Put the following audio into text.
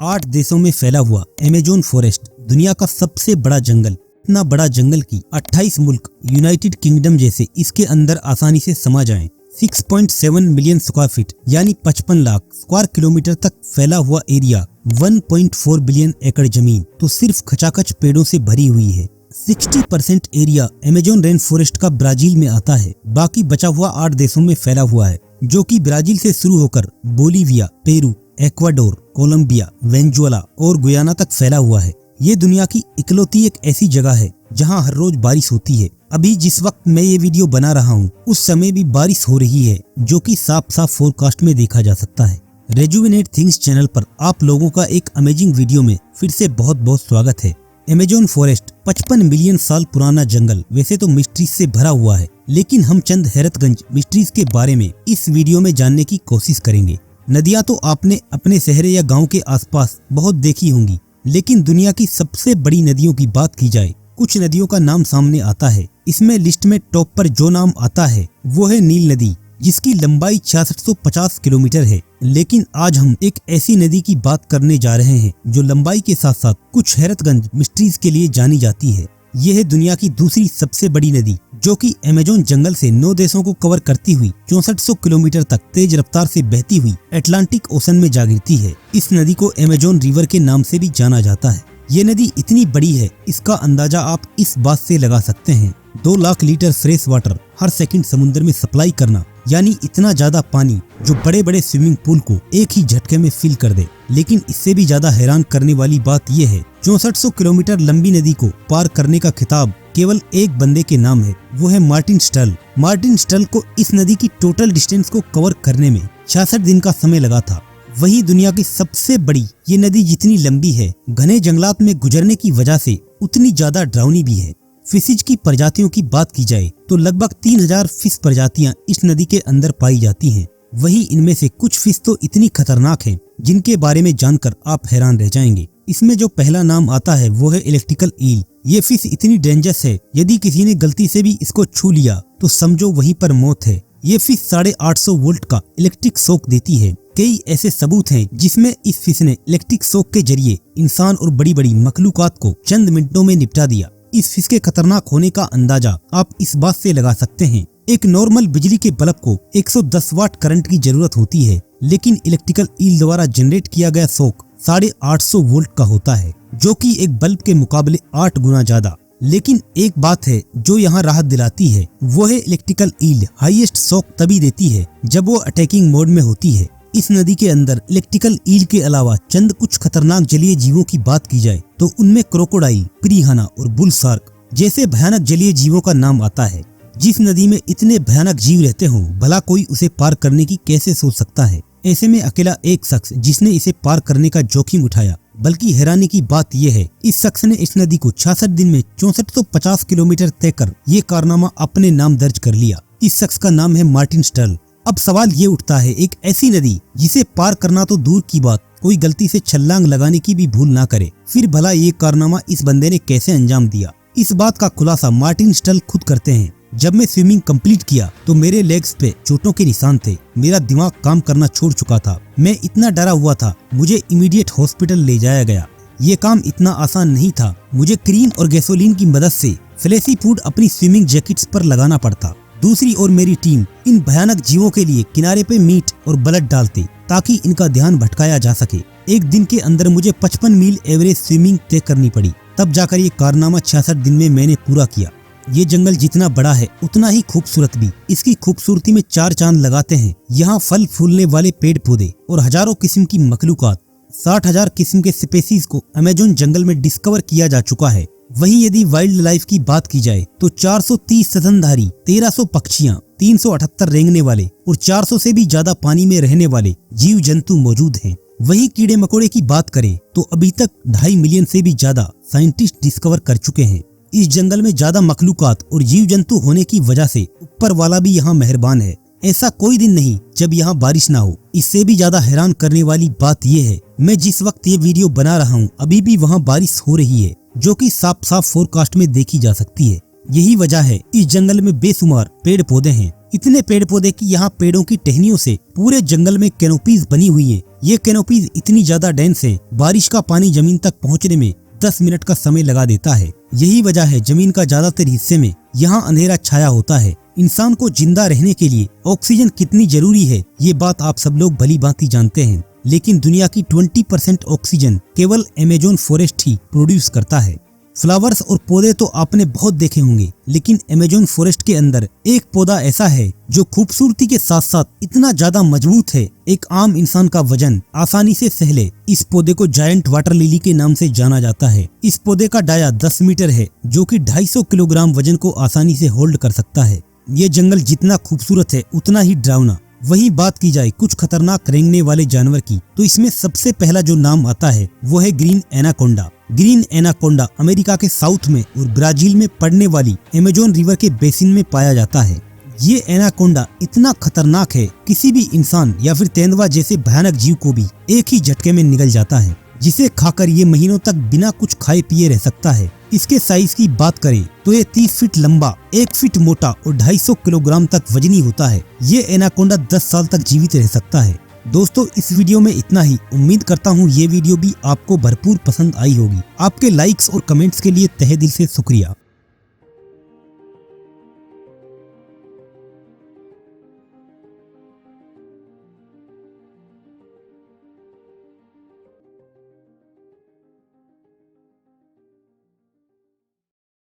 8 देशों में फैला हुआ अमेज़न फॉरेस्ट दुनिया का सबसे बड़ा जंगल। इतना बड़ा जंगल की 28 मुल्क यूनाइटेड किंगडम जैसे इसके अंदर आसानी से समा जाएं। 6.7 मिलियन स्क्वायर फीट यानी 55 लाख स्क्वायर किलोमीटर तक फैला हुआ एरिया, 1.4 बिलियन एकड़ जमीन तो सिर्फ खचाखच पेड़ों से भरी हुई है। 60% एरिया अमेज़न रेन फॉरेस्ट का ब्राजील में आता है। बाकी बचा हुआ 8 देशों में फैला हुआ है, जो कि ब्राजील से शुरू होकर Bolivia, Peru, Ecuador, Colombia, Venezuela और गुयाना तक फैला हुआ है। ये दुनिया की इकलौती एक ऐसी जगह है जहां हर रोज बारिश होती है। अभी जिस वक्त मैं ये वीडियो बना रहा हूँ उस समय भी बारिश हो रही है, जो कि साफ साफ फोरकास्ट में देखा जा सकता है। रेजुविनेट थिंग्स चैनल पर आप लोगों का एक अमेजिंग वीडियो में फिर से बहुत बहुत स्वागत है। अमेज़न फॉरेस्ट 55 मिलियन साल पुराना जंगल वैसे तो मिस्ट्रीज से भरा हुआ है, लेकिन हम चंद हैरतगंज मिस्ट्रीज के बारे में इस वीडियो में जानने की कोशिश करेंगे। नदियां तो आपने अपने शहर या गांव के आसपास बहुत देखी होंगी, लेकिन दुनिया की सबसे बड़ी नदियों की बात की जाए, कुछ नदियों का नाम सामने आता है। इसमें लिस्ट में टॉप पर जो नाम आता है वो है नील नदी, जिसकी लंबाई 6650 किलोमीटर है। लेकिन आज हम एक ऐसी नदी की बात करने जा रहे हैं जो लंबाई के साथ साथ कुछ हैरतगंज मिस्ट्रीज के लिए जानी जाती है। यह है दुनिया की दूसरी सबसे बड़ी नदी, जो कि अमेज़न जंगल से 9 देशों को कवर करती हुई 6400 किलोमीटर तक तेज रफ्तार से बहती हुई अटलांटिक ओशन में जा गिरती है। इस नदी को अमेज़न रिवर के नाम से भी जाना जाता है। ये नदी इतनी बड़ी है, इसका अंदाजा आप इस बात से लगा सकते हैं 2 लाख लीटर फ्रेश वाटर हर सेकंड समुद्र में सप्लाई करना, यानी इतना ज्यादा पानी जो बड़े बड़े स्विमिंग पूल को एक ही झटके में फिल कर दे। लेकिन इससे भी ज्यादा हैरान करने वाली बात यह है 6400 किलोमीटर लंबी नदी को पार करने का खिताब केवल एक बंदे के नाम है, वो है मार्टिन स्टर्ल। मार्टिन स्टर्ल को इस नदी की टोटल डिस्टेंस को कवर करने में 66 दिन का समय लगा था। वही दुनिया की सबसे बड़ी ये नदी जितनी लंबी है, घने जंगलात में गुजरने की वजह से उतनी ज्यादा डरावनी भी है। फिशेज की प्रजातियों की बात की जाए तो लगभग 3000 फिश प्रजातियां इस नदी के अंदर पाई जाती हैं। वही इनमें से कुछ फिश तो इतनी खतरनाक हैं जिनके बारे में जानकर आप हैरान रह जाएंगे। इसमें जो पहला नाम आता है वो है इलेक्ट्रिकल ईल। ये फिश इतनी डेंजरस है, यदि किसी ने गलती से भी इसको छू लिया तो समझो वहीं पर मौत है। ये फिश 850 वोल्ट का इलेक्ट्रिक शॉक देती है। कई ऐसे सबूत हैं जिसमें इस फिश ने इलेक्ट्रिक शॉक के जरिए इंसान और बड़ी बड़ी मखलूकात को चंद मिनटों में निपटा दिया। इस फिश के खतरनाक होने का अंदाजा आप इस बात से लगा सकते हैं, एक नॉर्मल बिजली के बल्ब को 110 वाट करंट की जरूरत होती है, लेकिन इलेक्ट्रिकल ईल द्वारा जनरेट किया गया शॉक 850 वोल्ट का होता है, जो कि एक बल्ब के मुकाबले 8 गुना ज्यादा। लेकिन एक बात है जो यहाँ राहत दिलाती है, वो है इलेक्ट्रिकल ईल हाईएस्ट शॉक तभी देती है जब वो अटैकिंग मोड में होती है। इस नदी के अंदर इलेक्ट्रिकल ईल के अलावा चंद कुछ खतरनाक जलीय जीवों की बात की जाए तो उनमें क्रोकोडाइल, पिरान्हा और बुल शार्क जैसे भयानक जलीय जीवों का नाम आता है। जिस नदी में इतने भयानक जीव रहते हों, भला कोई उसे पार करने की कैसे सोच सकता है। ऐसे में अकेला एक शख्स जिसने इसे पार करने का जोखिम उठाया। बल्कि हैरानी की बात यह है, इस शख्स ने इस नदी को 66 दिन में 6450 किलोमीटर तय कर ये कारनामा अपने नाम दर्ज कर लिया। इस शख्स का नाम है मार्टिन स्टर्ल। अब सवाल ये उठता है, एक ऐसी नदी जिसे पार करना तो दूर की बात, कोई गलती से छलांग लगाने की भी भूल ना करे, फिर भला ये कारनामा इस बंदे ने कैसे अंजाम दिया। इस बात का खुलासा मार्टिन स्टर्ल खुद करते हैं। जब मैं स्विमिंग कंप्लीट किया तो मेरे लेग्स पे चोटों के निशान थे, मेरा दिमाग काम करना छोड़ चुका था, मैं इतना डरा हुआ था, मुझे इमीडिएट हॉस्पिटल ले जाया गया। ये काम इतना आसान नहीं था, मुझे क्रीम और गैसोलीन की मदद से फ्लैशी फूड अपनी स्विमिंग जैकेट्स पर लगाना पड़ता। दूसरी ओर मेरी टीम इन भयानक जीवों के लिए किनारे पे मीट और ब्लड डालते ताकि इनका ध्यान भटकाया जा सके। एक दिन के अंदर मुझे 55 मील एवरेज स्विमिंग तय करनी पड़ी, तब जाकर ये कारनामा 66 दिन में मैंने पूरा किया। ये जंगल जितना बड़ा है उतना ही खूबसूरत भी। इसकी खूबसूरती में 4 चांद लगाते हैं। यहाँ फल फूलने वाले पेड़ पौधे और हजारों किस्म की मखलूकात, 60,000 किस्म के स्पीसीज को अमेज़न जंगल में डिस्कवर किया जा चुका है। वहीं यदि वाइल्ड लाइफ की बात की जाए तो 430 स्तनधारी, 1300 पक्षियां, 378 रेंगने वाले और 400 से भी ज्यादा पानी में रहने वाले जीव जंतु मौजूद हैं। वहीं कीड़े मकोड़े की बात करें तो अभी तक 2.5 मिलियन से भी ज्यादा साइंटिस्ट डिस्कवर कर चुके हैं। इस जंगल में ज्यादा मखलूकात और जीव जंतु होने की वजह से ऊपर वाला भी यहाँ मेहरबान है। ऐसा कोई दिन नहीं जब यहाँ बारिश ना हो। इससे भी ज्यादा हैरान करने वाली बात यह है, मैं जिस वक्त ये वीडियो बना रहा हूँ अभी भी वहाँ बारिश हो रही है, जो कि साफ साफ फोरकास्ट में देखी जा सकती है। यही वजह है इस जंगल में बेशुमार पेड़ पौधे हैं। इतने पेड़ पौधे कि यहाँ पेड़ों की टहनियों से पूरे जंगल में कैनोपीज बनी हुई है। ये कैनोपीज इतनी ज्यादा डेंस है, बारिश का पानी जमीन तक पहुँचने में 10 मिनट का समय लगा देता है। यही वजह है जमीन का ज्यादातर हिस्से में यहाँ अंधेरा छाया होता है। इंसान को जिंदा रहने के लिए ऑक्सीजन कितनी जरूरी है ये बात आप सब लोग भली भांति जानते हैं, लेकिन दुनिया की 20% ऑक्सीजन केवल अमेज़न फॉरेस्ट ही प्रोड्यूस करता है। फ्लावर्स और पौधे तो आपने बहुत देखे होंगे, लेकिन अमेज़न फॉरेस्ट के अंदर एक पौधा ऐसा है जो खूबसूरती के साथ साथ इतना ज्यादा मजबूत है, एक आम इंसान का वजन आसानी से सह ले। इस पौधे को जायंट वाटर लिली के नाम से जाना जाता है। इस पौधे का डाया 10 मीटर है, जो कि 250 किलोग्राम वजन को आसानी से होल्ड कर सकता है। ये जंगल जितना खूबसूरत है उतना ही डरावना। वही बात की जाए कुछ खतरनाक रेंगने वाले जानवर की, तो इसमें सबसे पहला जो नाम आता है वो है green anaconda. Green anaconda America के साउथ में और ब्राजील में पड़ने वाली अमेज़न रिवर के बेसिन में पाया जाता है। ये एनाकोंडा इतना खतरनाक है, किसी भी इंसान या फिर तेंदुआ जैसे भयानक जीव को भी एक ही झटके में निगल जाता है, जिसे खाकर ये महीनों तक बिना कुछ खाए पिए रह सकता है। इसके साइज की बात करें तो ये 30 फीट लंबा, 1 फीट मोटा और 250 किलोग्राम तक वजनी होता है। ये एनाकोंडा 10 साल तक जीवित रह सकता है। दोस्तों, इस वीडियो में इतना ही। उम्मीद करता हूँ ये वीडियो भी आपको भरपूर पसंद आई होगी। आपके लाइक्स और कमेंट्स के लिए तहे दिल से शुक्रिया।